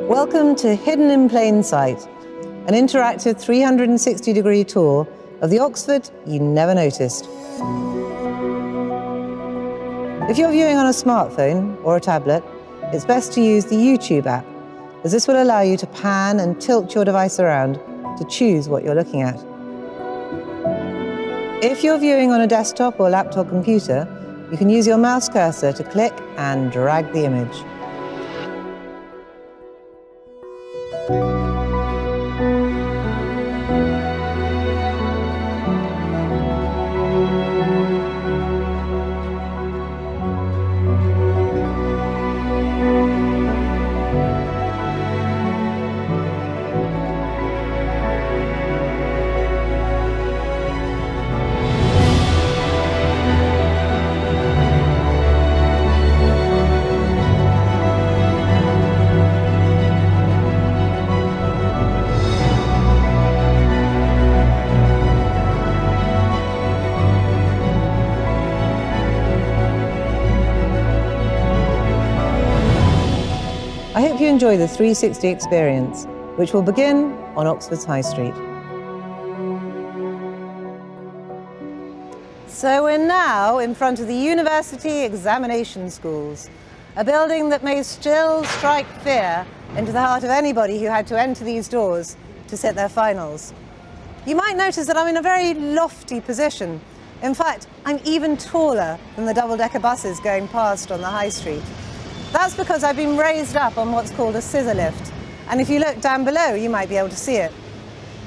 Welcome to Hidden in Plain Sight, an interactive 360-degree tour of the Oxford you never noticed. If you're viewing on a smartphone or a tablet, it's best to use the YouTube app, as this will allow you to pan and tilt your device around to choose what you're looking at. If you're viewing on a desktop or laptop computer, you can use your mouse cursor to click and drag the image. I hope you enjoy the 360 experience, which will begin on Oxford's High Street. So we're now in front of the University Examination Schools, a building that may still strike fear into the heart of anybody who had to enter these doors to sit their finals. You might notice that I'm in a very lofty position. In fact, I'm even taller than the double-decker buses going past on the High Street. That's because I've been raised up on what's called a scissor lift, and if you look down below you might be able to see it.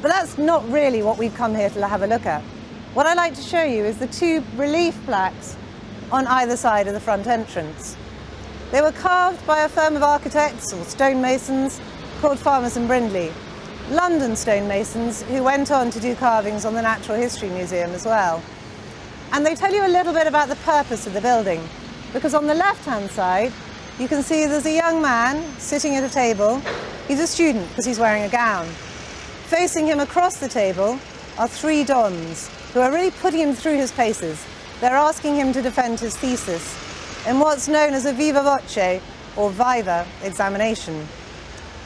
But that's not really what we've come here to have a look at. What I'd like to show you is the two relief plaques on either side of the front entrance. They were carved by a firm of architects or stonemasons called Farmers and Brindley, London stonemasons who went on to do carvings on the Natural History Museum as well. And they tell you a little bit about the purpose of the building, because on the left-hand side you can see there's a young man sitting at a table. He's a student because he's wearing a gown. Facing him across the table are three dons who are really putting him through his paces. They're asking him to defend his thesis in what's known as a viva voce or viva examination.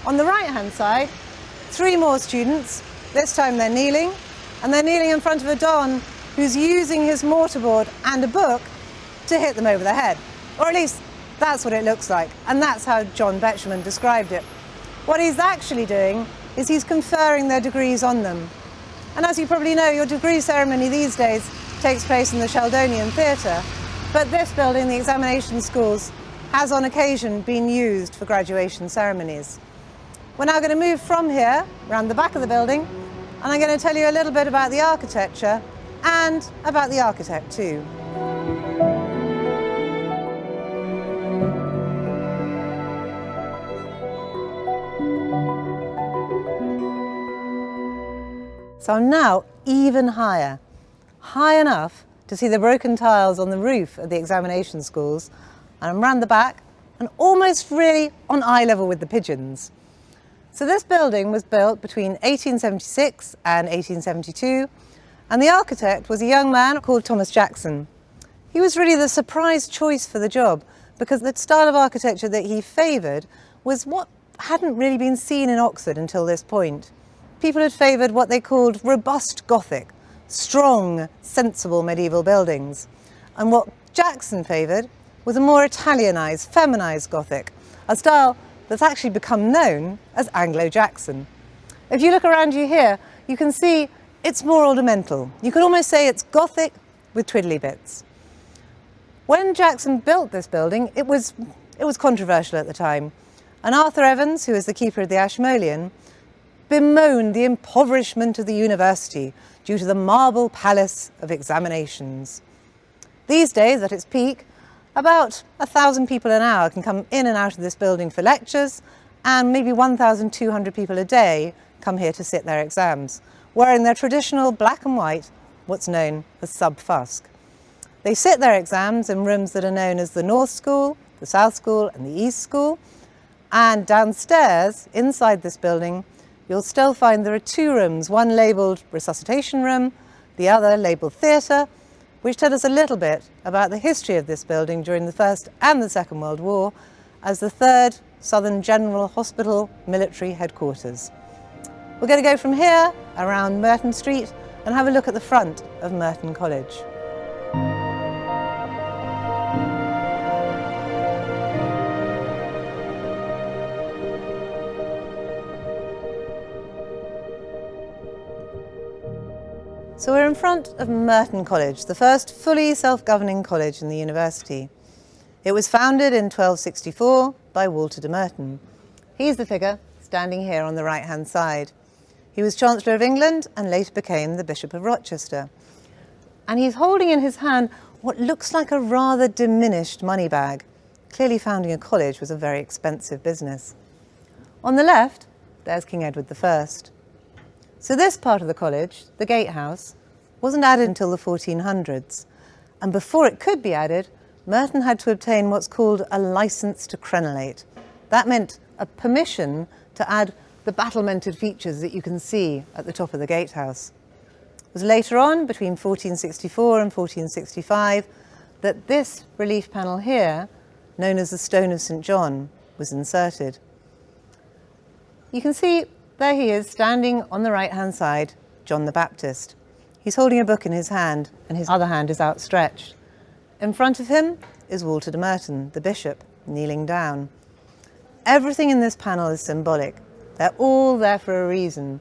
On the right-hand side, three more students. This time they're kneeling, and they're kneeling in front of a don who's using his mortarboard and a book to hit them over the head, or at least that's what it looks like, and that's how John Betjeman described it. What he's actually doing is he's conferring their degrees on them. And as you probably know, your degree ceremony these days takes place in the Sheldonian Theatre, but this building, the Examination Schools, has on occasion been used for graduation ceremonies. We're now going to move from here, around the back of the building, and I'm going to tell you a little bit about the architecture and about the architect too. So I'm now even higher, high enough to see the broken tiles on the roof of the Examination Schools, and I'm round the back and almost really on eye level with the pigeons. So this building was built between 1876 and 1872, and the architect was a young man called Thomas Jackson. He was really the surprise choice for the job because the style of architecture that he favoured was what hadn't really been seen in Oxford until this point. People had favoured what they called robust Gothic, strong, sensible medieval buildings. And what Jackson favoured was a more Italianised, feminised Gothic, a style that's actually become known as Anglo-Jackson. If you look around you here, you can see it's more ornamental. You could almost say it's Gothic with twiddly bits. When Jackson built this building, it was controversial at the time. And Arthur Evans, who is the keeper of the Ashmolean, bemoaned the impoverishment of the university due to the marble palace of examinations. These days, at its peak, about 1,000 people an hour can come in and out of this building for lectures, and maybe 1,200 people a day come here to sit their exams, wearing their traditional black and white, what's known as sub-fusk. They sit their exams in rooms that are known as the North School, the South School and the East School, and downstairs, inside this building, you'll still find there are two rooms, one labelled resuscitation room, the other labelled theatre, which tell us a little bit about the history of this building during the First and the Second World War, as the third Southern General Hospital military headquarters. We're going to go from here around Merton Street and have a look at the front of Merton College. So we're in front of Merton College, the first fully self-governing college in the university. It was founded in 1264 by Walter de Merton. He's the figure standing here on the right-hand side. He was Chancellor of England and later became the Bishop of Rochester. And he's holding in his hand what looks like a rather diminished money bag. Clearly founding a college was a very expensive business. On the left, there's King Edward I. So this part of the college, the gatehouse, wasn't added until the 1400s. And before it could be added, Merton had to obtain what's called a licence to crenellate. That meant a permission to add the battlemented features that you can see at the top of the gatehouse. It was later on, between 1464 and 1465, that this relief panel here, known as the Stone of St. John, was inserted. You can see there he is, standing on the right-hand side, John the Baptist. He's holding a book in his hand, and his other hand is outstretched. In front of him is Walter de Merton, the bishop, kneeling down. Everything in this panel is symbolic. They're all there for a reason.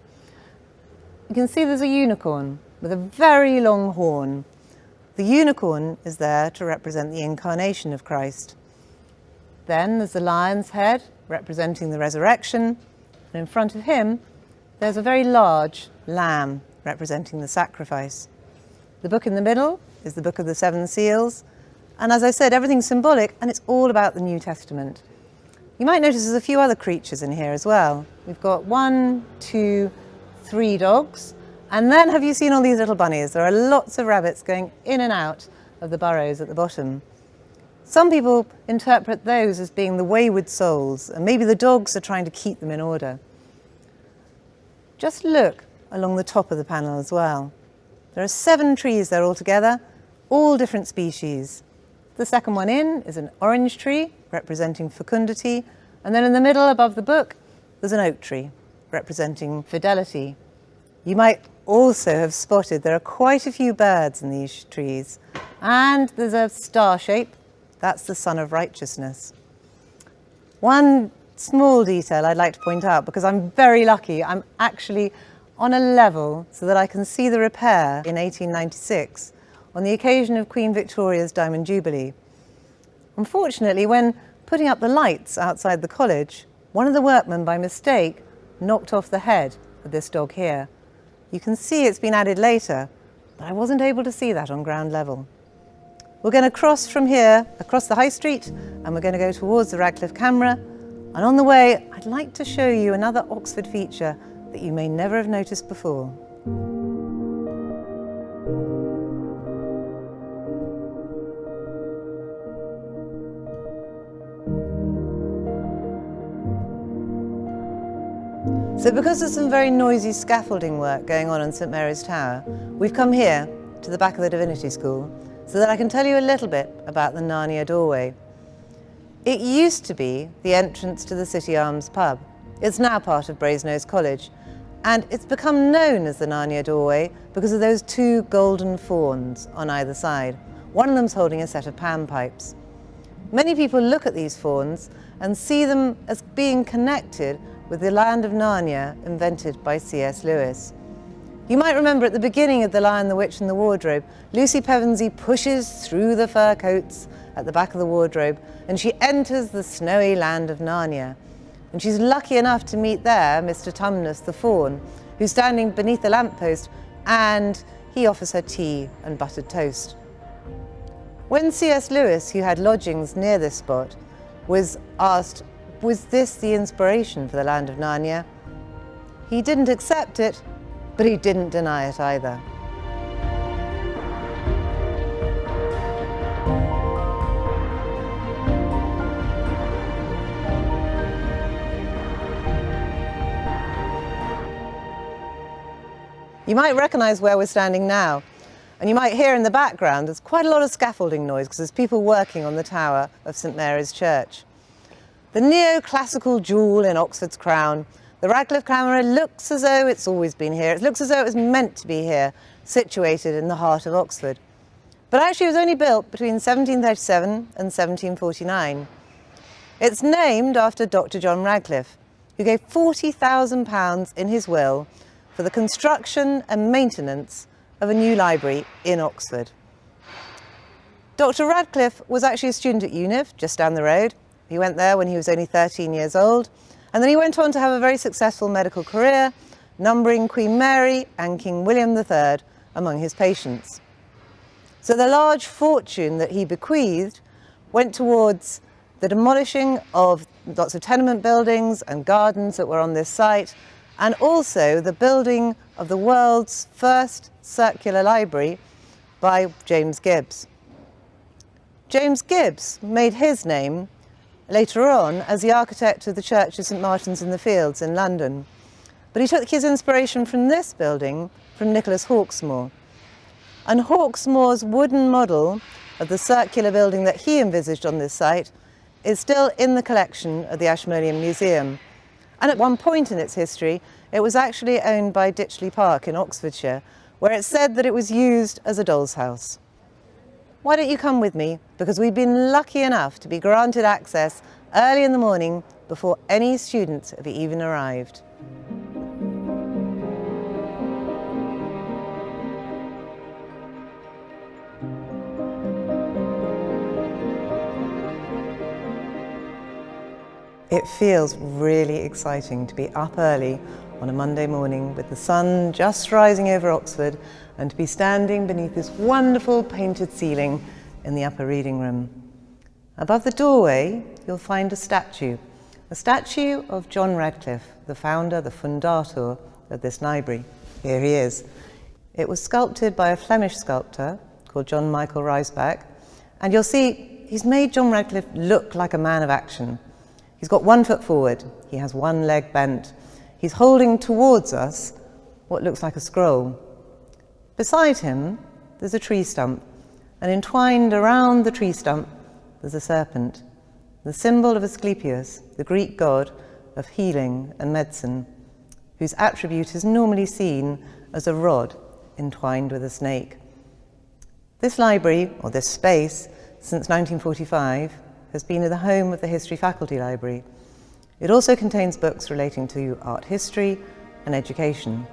You can see there's a unicorn with a very long horn. The unicorn is there to represent the incarnation of Christ. Then there's the lion's head, representing the resurrection. And in front of him, there's a very large lamb representing the sacrifice. The book in the middle is the Book of the Seven Seals. And as I said, everything's symbolic, and it's all about the New Testament. You might notice there's a few other creatures in here as well. We've got 1, 2, 3 dogs. And then have you seen all these little bunnies? There are lots of rabbits going in and out of the burrows at the bottom. Some people interpret those as being the wayward souls, and maybe the dogs are trying to keep them in order. Just look along the top of the panel as well. There are 7 trees there altogether, all different species. The second one in is an orange tree, representing fecundity, and then in the middle above the book, there's an oak tree, representing fidelity. You might also have spotted there are quite a few birds in these trees, and there's a star shape. That's the Sun of Righteousness. One small detail I'd like to point out, because I'm very lucky, I'm actually on a level so that I can see the repair in 1896 on the occasion of Queen Victoria's Diamond Jubilee. Unfortunately, when putting up the lights outside the college, one of the workmen by mistake knocked off the head of this dog here. You can see it's been added later, but I wasn't able to see that on ground level. We're going to cross from here, across the High Street, and we're going to go towards the Radcliffe Camera. And on the way, I'd like to show you another Oxford feature that you may never have noticed before. So because there's some very noisy scaffolding work going on St Mary's Tower, we've come here to the back of the Divinity School so that I can tell you a little bit about the Narnia doorway. It used to be the entrance to the City Arms pub. It's now part of Brasenose College, and it's become known as the Narnia doorway because of those 2 golden fawns on either side. One of them's holding a set of panpipes. Many people look at these fawns and see them as being connected with the land of Narnia invented by C.S. Lewis. You might remember at the beginning of The Lion, the Witch and the Wardrobe, Lucy Pevensey pushes through the fur coats at the back of the wardrobe and she enters the snowy land of Narnia. And she's lucky enough to meet there Mr. Tumnus the fawn, who's standing beneath the lamppost, and he offers her tea and buttered toast. When C.S. Lewis, who had lodgings near this spot, was asked, was this the inspiration for the land of Narnia? He didn't accept it, but he didn't deny it either. You might recognise where we're standing now, and you might hear in the background there's quite a lot of scaffolding noise because there's people working on the tower of St Mary's Church. The neoclassical jewel in Oxford's crown, the Radcliffe Camera looks as though it's always been here. It looks as though it was meant to be here, situated in the heart of Oxford. But actually it was only built between 1737 and 1749. It's named after Dr. John Radcliffe, who gave £40,000 in his will for the construction and maintenance of a new library in Oxford. Dr. Radcliffe was actually a student at UNIV, just down the road. He went there when he was only 13 years old, and then he went on to have a very successful medical career, numbering Queen Mary and King William III among his patients. So the large fortune that he bequeathed went towards the demolishing of lots of tenement buildings and gardens that were on this site, and also the building of the world's first circular library by James Gibbs. James Gibbs made his name later on as the architect of the Church of St Martin's in the Fields in London. But he took his inspiration from this building from Nicholas Hawksmoor. And Hawksmoor's wooden model of the circular building that he envisaged on this site is still in the collection of the Ashmolean Museum. And at one point in its history, it was actually owned by Ditchley Park in Oxfordshire, where it's said that it was used as a doll's house. Why don't you come with me? Because we've been lucky enough to be granted access early in the morning before any students have even arrived. It feels really exciting to be up early on a Monday morning with the sun just rising over Oxford and to be standing beneath this wonderful painted ceiling in the upper reading room. Above the doorway, you'll find a statue of John Radcliffe, the founder, the fundator of this library. Here he is. It was sculpted by a Flemish sculptor called John Michael Rysbach, and you'll see he's made John Radcliffe look like a man of action. He's got one foot forward, he has one leg bent. He's holding towards us what looks like a scroll. Beside him, there's a tree stump, and entwined around the tree stump, there's a serpent, the symbol of Asclepius, the Greek god of healing and medicine, whose attribute is normally seen as a rod entwined with a snake. This library, or this space, since 1945, has been the home of the History Faculty Library. It also contains books relating to art history and education.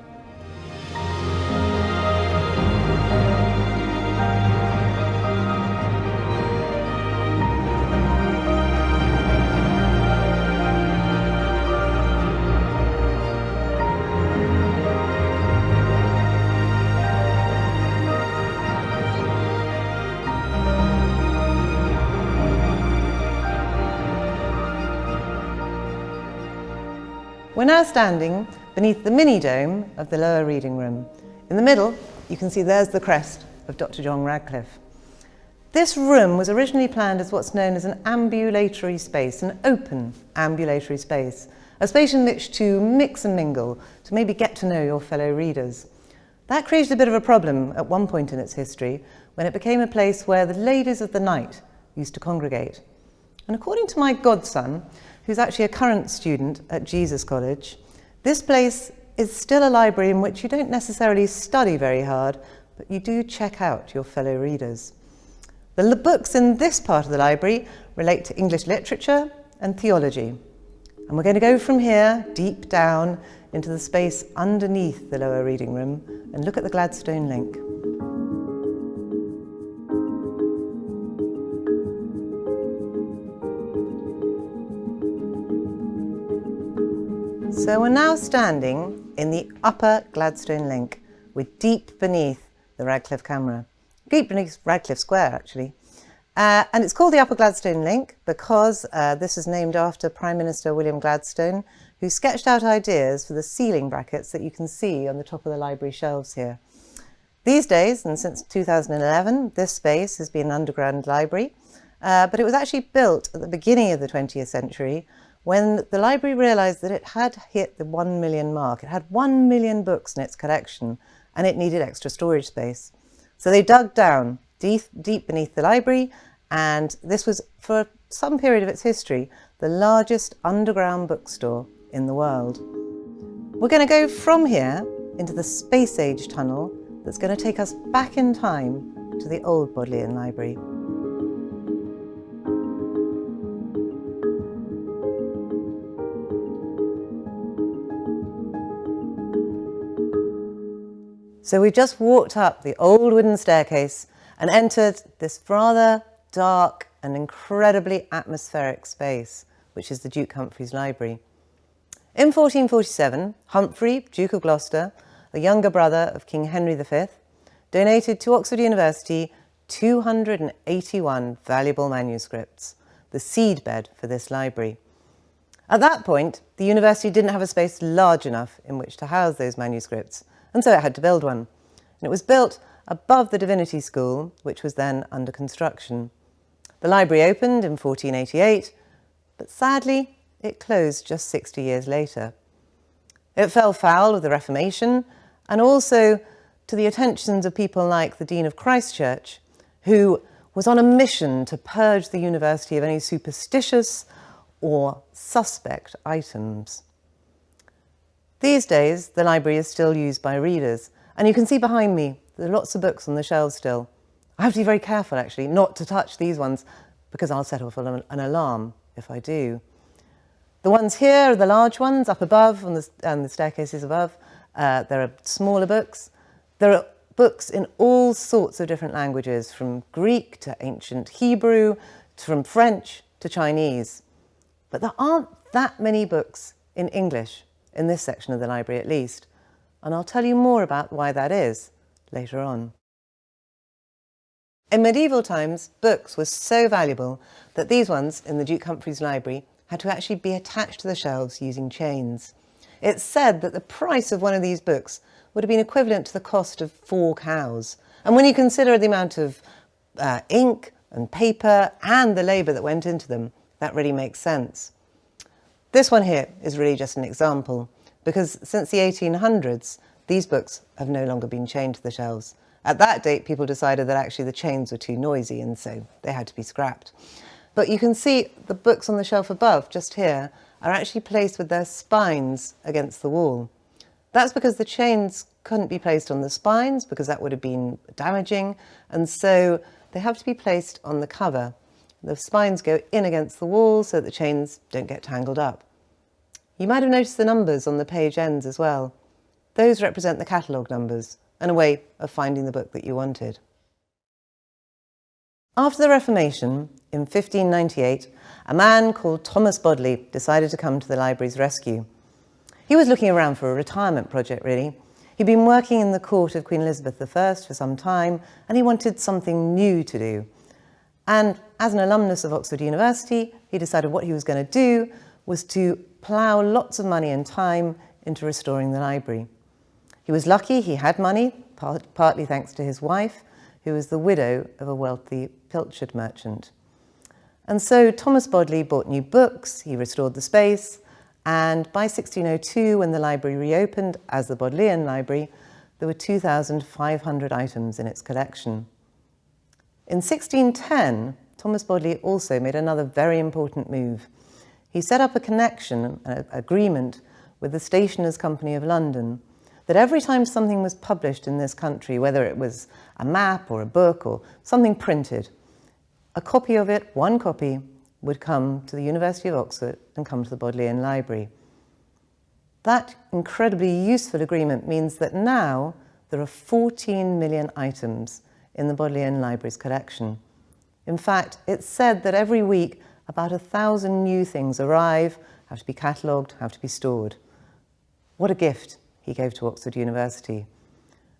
We're now standing beneath the mini dome of the lower reading room. In the middle, you can see there's the crest of Dr. John Radcliffe. This room was originally planned as what's known as an ambulatory space, an open ambulatory space, a space in which to mix and mingle, to maybe get to know your fellow readers. That created a bit of a problem at one point in its history, when it became a place where the ladies of the night used to congregate. And according to my godson, who's actually a current student at Jesus College, this place is still a library in which you don't necessarily study very hard, but you do check out your fellow readers. The books in this part of the library relate to English literature and theology. And we're going to go from here, deep down, into the space underneath the lower reading room and look at the Gladstone link. So we're now standing in the upper Gladstone link, with deep beneath the Radcliffe Camera. Deep beneath Radcliffe Square, actually. And it's called the Upper Gladstone Link because this is named after Prime Minister William Gladstone, who sketched out ideas for the ceiling brackets that you can see on the top of the library shelves here. These days, and since 2011, this space has been an underground library, but it was actually built at the beginning of the 20th century when the library realised that it had hit the 1 million mark. It had 1 million books in its collection and it needed extra storage space. So they dug down deep beneath the library, and this was, for some period of its history, the largest underground bookstore in the world. We're going to go from here into the space age tunnel that's going to take us back in time to the old Bodleian Library. So we just walked up the old wooden staircase and entered this rather dark and incredibly atmospheric space, which is the Duke Humphrey's Library. In 1447, Humphrey, Duke of Gloucester, the younger brother of King Henry V, donated to Oxford University 281 valuable manuscripts, the seedbed for this library. At that point, the university didn't have a space large enough in which to house those manuscripts, and so it had to build one. And it was built above the Divinity School, which was then under construction. The library opened in 1488, but sadly, it closed just 60 years later. It fell foul of the Reformation and also to the attentions of people like the Dean of Christ Church, who was on a mission to purge the university of any superstitious or suspect items. These days, the library is still used by readers, and you can see behind me, there are lots of books on the shelves still. I have to be very careful, actually, not to touch these ones, because I'll set off an alarm if I do. The ones here are the large ones up above, and the staircases above. There are smaller books. There are books in all sorts of different languages, from Greek to ancient Hebrew, from French to Chinese. But there aren't that many books in English, in this section of the library at least, and I'll tell you more about why that is later on. In medieval times, books were so valuable that these ones in the Duke Humphrey's Library had to actually be attached to the shelves using chains. It's said that the price of one of these books would have been equivalent to the cost of 4 cows. And when you consider the amount of ink and paper and the labour that went into them, that really makes sense. This one here is really just an example, because since the 1800s, these books have no longer been chained to the shelves. At that date, people decided that actually the chains were too noisy, and so they had to be scrapped. But you can see the books on the shelf above, just here, are actually placed with their spines against the wall. That's because the chains couldn't be placed on the spines, because that would have been damaging, and so they have to be placed on the cover. The spines go in against the wall so that the chains don't get tangled up. You might have noticed the numbers on the page ends as well. Those represent the catalogue numbers and a way of finding the book that you wanted. After the Reformation, in 1598, a man called Thomas Bodley decided to come to the library's rescue. He was looking around for a retirement project, really. He'd been working in the court of Queen Elizabeth I for some time, and he wanted something new to do. And as an alumnus of Oxford University, he decided what he was going to do was to plough lots of money and time into restoring the library. He was lucky he had money, partly thanks to his wife, who was the widow of a wealthy pilchard merchant. And so Thomas Bodley bought new books, he restored the space, and by 1602, when the library reopened as the Bodleian Library, there were 2,500 items in its collection. In 1610, Thomas Bodley also made another very important move. He set up a connection, an agreement, with the Stationers' Company of London, that every time something was published in this country, whether it was a map or a book or something printed, a copy of it, one copy, would come to the University of Oxford and come to the Bodleian Library. That incredibly useful agreement means that now there are 14 million items in the Bodleian Library's collection. In fact, it's said that every week about 1,000 new things arrive, have to be catalogued, have to be stored. What a gift he gave to Oxford University.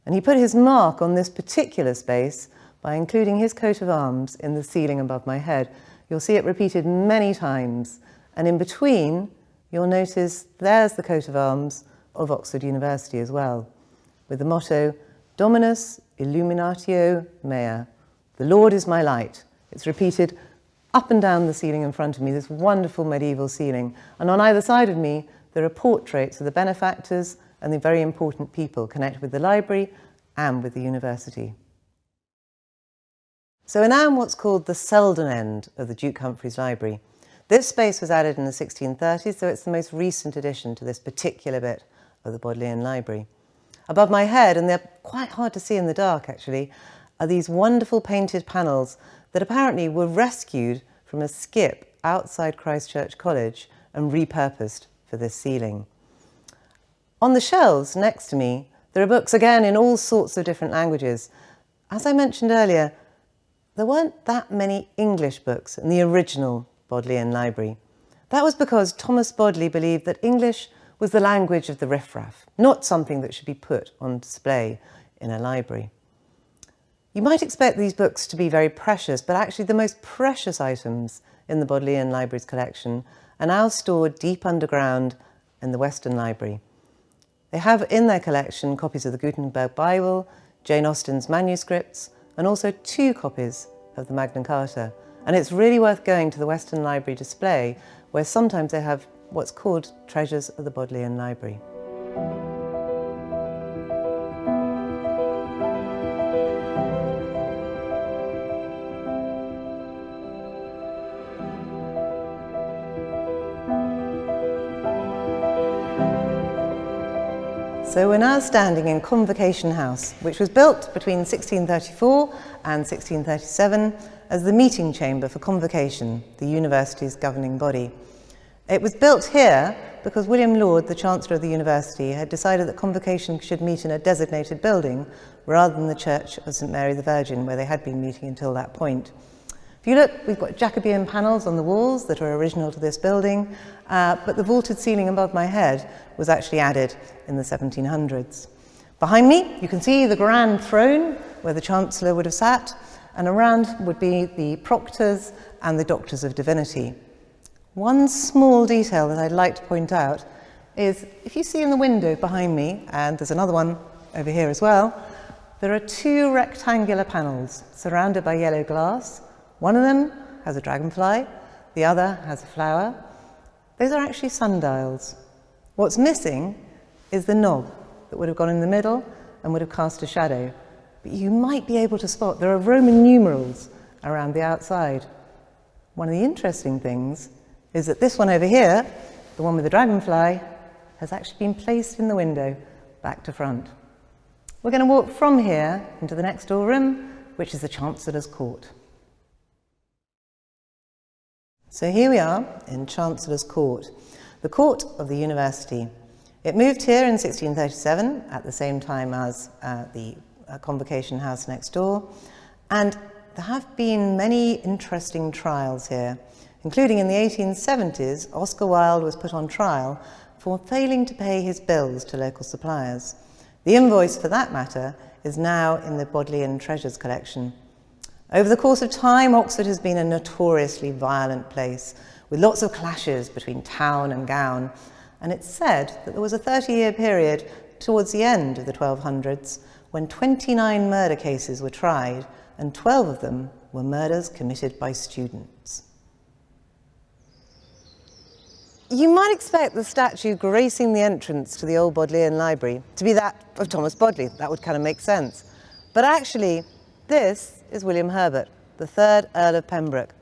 And he put his mark on this particular space by including his coat of arms in the ceiling above my head. You'll see it repeated many times, and in between, you'll notice there's the coat of arms of Oxford University as well, with the motto, Dominus Illuminatio Mea, the Lord is my light. It's repeated up and down the ceiling in front of me, this wonderful medieval ceiling. And on either side of me, there are portraits of the benefactors and the very important people connected with the library and with the university. So we're now in what's called the Selden end of the Duke Humphrey's Library. This space was added in the 1630s, so it's the most recent addition to this particular bit of the Bodleian Library. Above my head, and they're quite hard to see in the dark actually, are these wonderful painted panels that apparently were rescued from a skip outside Christ Church College and repurposed for this ceiling. On the shelves next to me, there are books again in all sorts of different languages. As I mentioned earlier, there weren't that many English books in the original Bodleian Library. That was because Thomas Bodley believed that English was the language of the riffraff, not something that should be put on display in a library. You might expect these books to be very precious, but actually the most precious items in the Bodleian Library's collection are now stored deep underground in the Western Library. They have in their collection copies of the Gutenberg Bible, Jane Austen's manuscripts, and also 2 copies of the Magna Carta. And it's really worth going to the Western Library display, where sometimes they have what's called Treasures of the Bodleian Library. So we're now standing in Convocation House, which was built between 1634 and 1637 as the meeting chamber for Convocation, the university's governing body. It was built here because William Laud, the Chancellor of the University, had decided that Convocation should meet in a designated building rather than the Church of St Mary the Virgin, where they had been meeting until that point. If you look, we've got Jacobean panels on the walls that are original to this building, but the vaulted ceiling above my head was actually added in the 1700s. Behind me, you can see the grand throne where the Chancellor would have sat, and around would be the proctors and the doctors of divinity. One small detail that I'd like to point out is, if you see in the window behind me, and there's another one over here as well, there are 2 rectangular panels surrounded by yellow glass. One of them has a dragonfly, the other has a flower. Those are actually sundials. What's missing is the knob that would have gone in the middle and would have cast a shadow. But you might be able to spot there are Roman numerals around the outside. One of the interesting things is that this one over here, the one with the dragonfly, has actually been placed in the window, back to front. We're going to walk from here into the next door room, which is the Chancellor's Court. So here we are in Chancellor's Court, the court of the university. It moved here in 1637 at the same time as the Convocation House next door, and there have been many interesting trials here, including in the 1870s, Oscar Wilde was put on trial for failing to pay his bills to local suppliers. The invoice for that matter is now in the Bodleian Treasures collection. Over the course of time, Oxford has been a notoriously violent place, with lots of clashes between town and gown, and it's said that there was a 30-year period towards the end of the 1200s when 29 murder cases were tried, and 12 of them were murders committed by students. You might expect the statue gracing the entrance to the old Bodleian Library to be that of Thomas Bodley. That would kind of make sense. But actually, this is William Herbert, the 3rd Earl of Pembroke.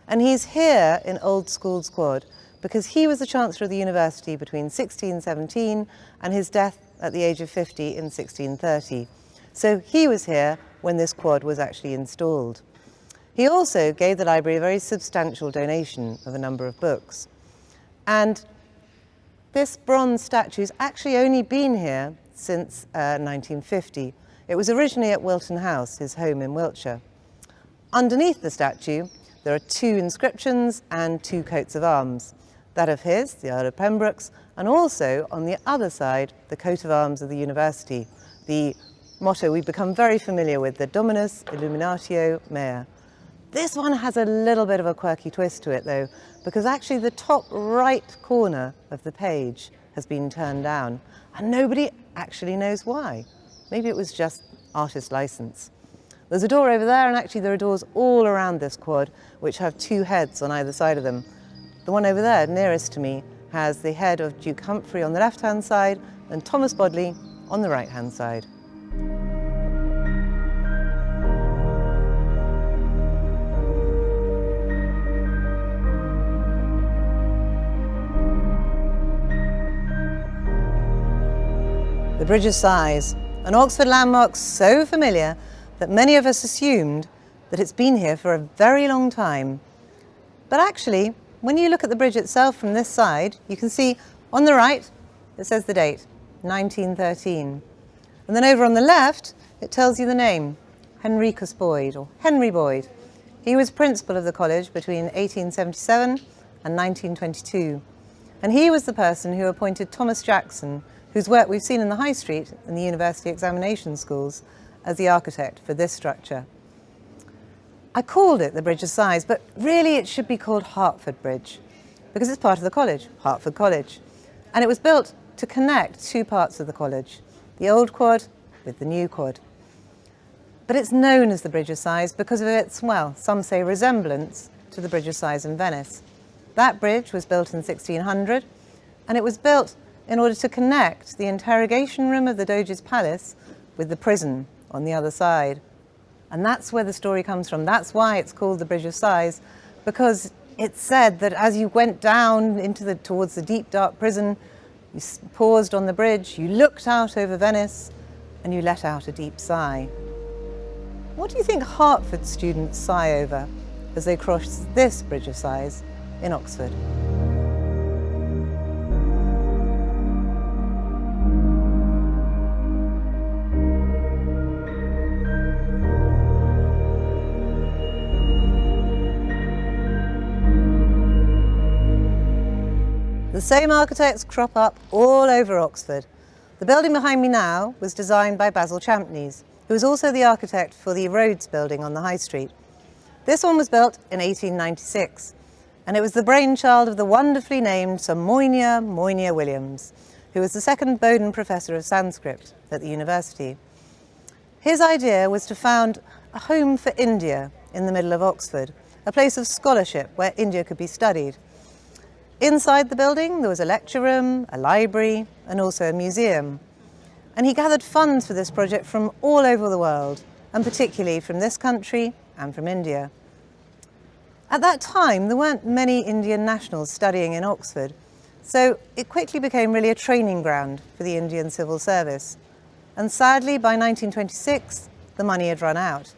And he's here in Old School Squad because he was the Chancellor of the University between 1617 and his death at the age of 50 in 1630. So he was here when this quad was actually installed. He also gave the library a very substantial donation of a number of books. And this bronze statue's actually only been here since 1950. It was originally at Wilton House, his home in Wiltshire. Underneath the statue, there are 2 inscriptions and 2 coats of arms. That of his, the Earl of Pembroke's, and also on the other side, the coat of arms of the university, the motto we've become very familiar with, the Dominus Illuminatio Mea. This one has a little bit of a quirky twist to it though, because actually the top right corner of the page has been turned down, and nobody actually knows why. Maybe it was just artist license. There's a door over there, and actually there are doors all around this quad which have 2 heads on either side of them. The one over there, nearest to me, has the head of Duke Humphrey on the left-hand side and Thomas Bodley on the right-hand side. the Bridge of Sighs, an Oxford landmark so familiar that many of us assumed that it's been here for a very long time. But actually, when you look at the bridge itself from this side, you can see on the right, it says the date, 1913. And then over on the left, it tells you the name, Henricus Boyd, or Henry Boyd. He was principal of the college between 1877 and 1922. And he was the person who appointed Thomas Jackson, whose work we've seen in the High Street and the University Examination Schools, as the architect for this structure. I called it the Bridge of Sighs, but really it should be called Hertford Bridge, because it's part of the college, Hertford College. And it was built to connect two parts of the college, the old quad with the new quad. But it's known as the Bridge of Sighs because of its, well, some say resemblance to the Bridge of Sighs in Venice. That bridge was built in 1600, and it was built in order to connect the interrogation room of the Doge's palace with the prison on the other side. And that's where the story comes from. That's why it's called the Bridge of Sighs, because it's said that as you went down towards the deep, dark prison, you paused on the bridge, you looked out over Venice, and you let out a deep sigh. What do you think Hertford students sigh over as they cross this Bridge of Sighs in Oxford? The same architects crop up all over Oxford. The building behind me now was designed by Basil Champneys, who was also the architect for the Rhodes building on the High Street. This one was built in 1896, and it was the brainchild of the wonderfully named Sir Moynier Williams, who was the second Bowdoin Professor of Sanskrit at the university. His idea was to found a home for India in the middle of Oxford, a place of scholarship where India could be studied. Inside the building, there was a lecture room, a library, and also a museum. And he gathered funds for this project from all over the world, and particularly from this country and from India. At that time, there weren't many Indian nationals studying in Oxford, so it quickly became really a training ground for the Indian civil service. And sadly, by 1926, the money had run out.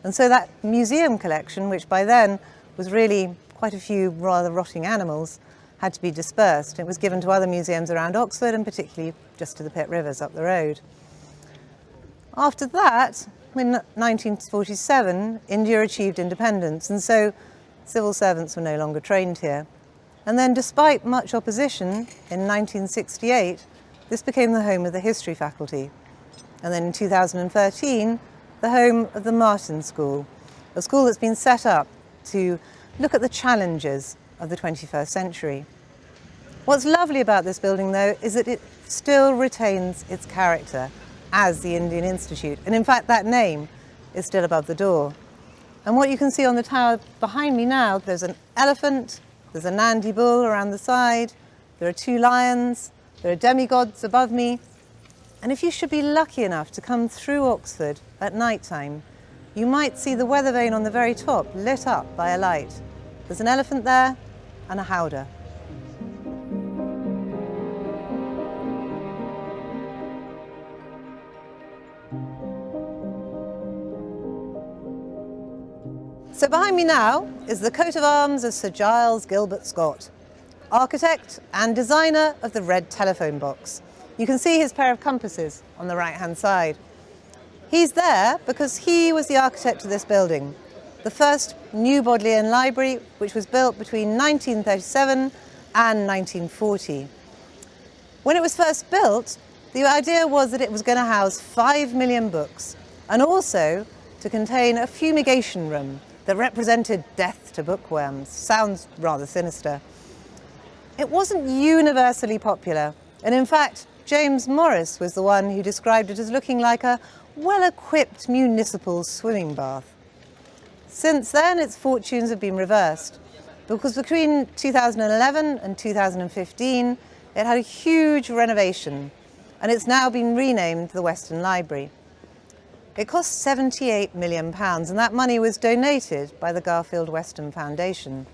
And so that museum collection, which by then was really quite a few rather rotting animals, had to be dispersed. It was given to other museums around Oxford, and particularly just to the Pitt Rivers up the road. After that, in 1947, India achieved independence, and so civil servants were no longer trained here. And then, despite much opposition, in 1968, this became the home of the history faculty. And then in 2013, the home of the Martin School, a school that's been set up to look at the challenges of the 21st century. What's lovely about this building, though, is that it still retains its character as the Indian Institute. And in fact, that name is still above the door. And what you can see on the tower behind me now, there's an elephant, there's a Nandi bull around the side, there are two lions, there are demigods above me. And if you should be lucky enough to come through Oxford at night time, you might see the weather vane on the very top lit up by a light. There's an elephant there and a howdah. So behind me now is the coat of arms of Sir Giles Gilbert Scott, architect and designer of the red telephone box. You can see his pair of compasses on the right-hand side. He's there because he was the architect of this building, the first new Bodleian library, which was built between 1937 and 1940. When it was first built, the idea was that it was going to house 5 million books and also to contain a fumigation room that represented death to bookworms. Sounds rather sinister. It wasn't universally popular, and in fact, James Morris was the one who described it as looking like a well-equipped municipal swimming bath. Since then, its fortunes have been reversed, because between 2011 and 2015, it had a huge renovation, and it's now been renamed the Western Library. It cost £78 million, and that money was donated by the Garfield Weston Foundation.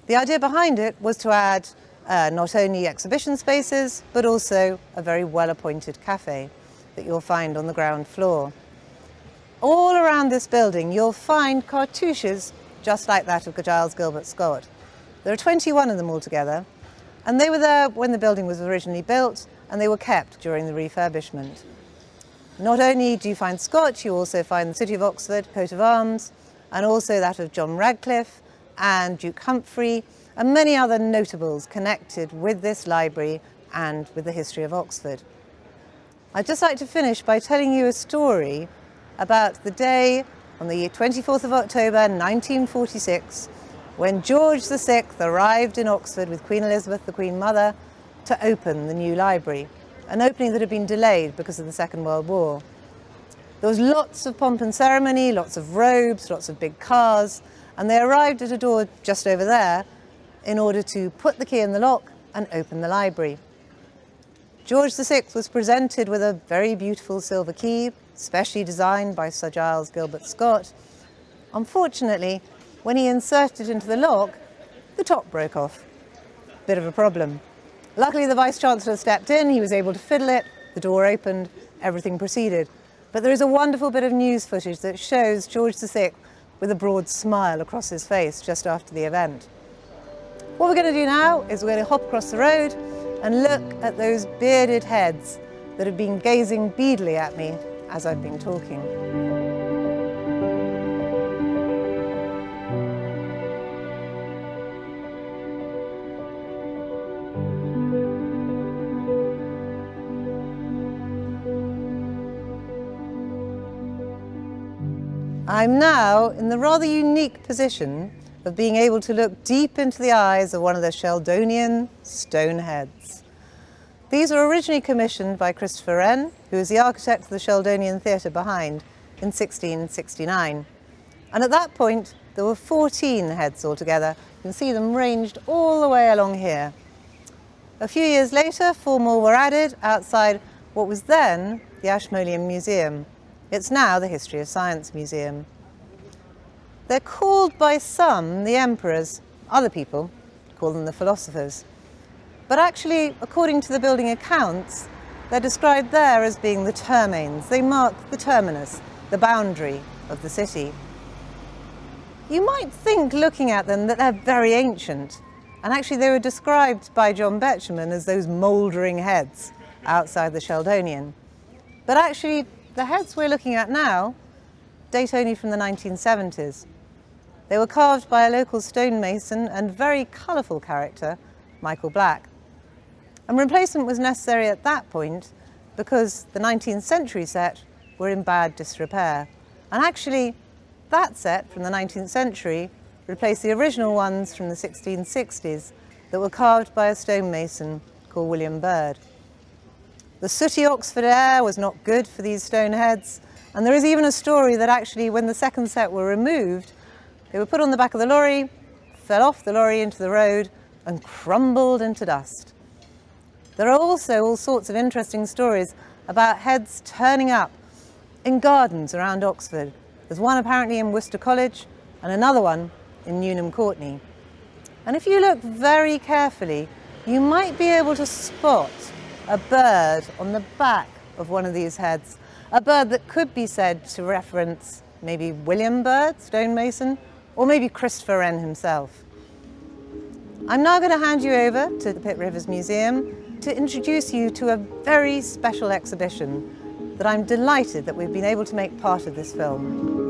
The idea behind it was to add not only exhibition spaces, but also a very well-appointed cafe that you'll find on the ground floor. All around this building, you'll find cartouches just like that of Giles Gilbert Scott. There are 21 of them altogether, and they were there when the building was originally built, and they were kept during the refurbishment. Not only do you find Scott, you also find the City of Oxford coat of arms, and also that of John Radcliffe and Duke Humphrey, and many other notables connected with this library and with the history of Oxford. I'd just like to finish by telling you a story about the day on the 24th of October 1946 when George VI arrived in Oxford with Queen Elizabeth, the Queen Mother, to open the new library, an opening that had been delayed because of the Second World War. There was lots of pomp and ceremony, lots of robes, lots of big cars, and they arrived at a door just over there in order to put the key in the lock and open the library. George VI was presented with a very beautiful silver key, specially designed by Sir Giles Gilbert Scott. Unfortunately, when he inserted it into the lock, the top broke off. Bit of a problem. Luckily, the Vice-Chancellor stepped in, he was able to fiddle it, the door opened, everything proceeded. But there is a wonderful bit of news footage that shows George VI with a broad smile across his face just after the event. What we're going to do now is we're going to hop across the road and look at those bearded heads that have been gazing beadily at me as I've been talking. I'm now in the rather unique position of being able to look deep into the eyes of one of the Sheldonian stone heads. These were originally commissioned by Christopher Wren, who was the architect of the Sheldonian Theatre behind, in 1669. And at that point, there were 14 heads altogether. You can see them ranged all the way along here. A few years later, 4 more were added outside what was then the Ashmolean Museum. It's now the History of Science Museum. They're called by some the emperors, other people call them the philosophers. But actually, according to the building accounts, they're described there as being the termains. They mark the terminus, the boundary of the city. You might think, looking at them, that they're very ancient. And actually, they were described by John Betjeman as those mouldering heads outside the Sheldonian. But actually, the heads we're looking at now date only from the 1970s. They were carved by a local stonemason and very colourful character, Michael Black. And replacement was necessary at that point because the 19th century set were in bad disrepair. And actually, that set from the 19th century replaced the original ones from the 1660s that were carved by a stonemason called William Bird. The sooty Oxford air was not good for these stone heads, and there is even a story that actually when the second set were removed, they were put on the back of the lorry, fell off the lorry into the road, and crumbled into dust. There are also all sorts of interesting stories about heads turning up in gardens around Oxford. There's one apparently in Worcester College, and another one in Newnham Courtney. And if you look very carefully, you might be able to spot a bird on the back of one of these heads, a bird that could be said to reference maybe William Bird, stonemason, or maybe Christopher Wren himself. I'm now going to hand you over to the Pitt Rivers Museum to introduce you to a very special exhibition that I'm delighted that we've been able to make part of this film.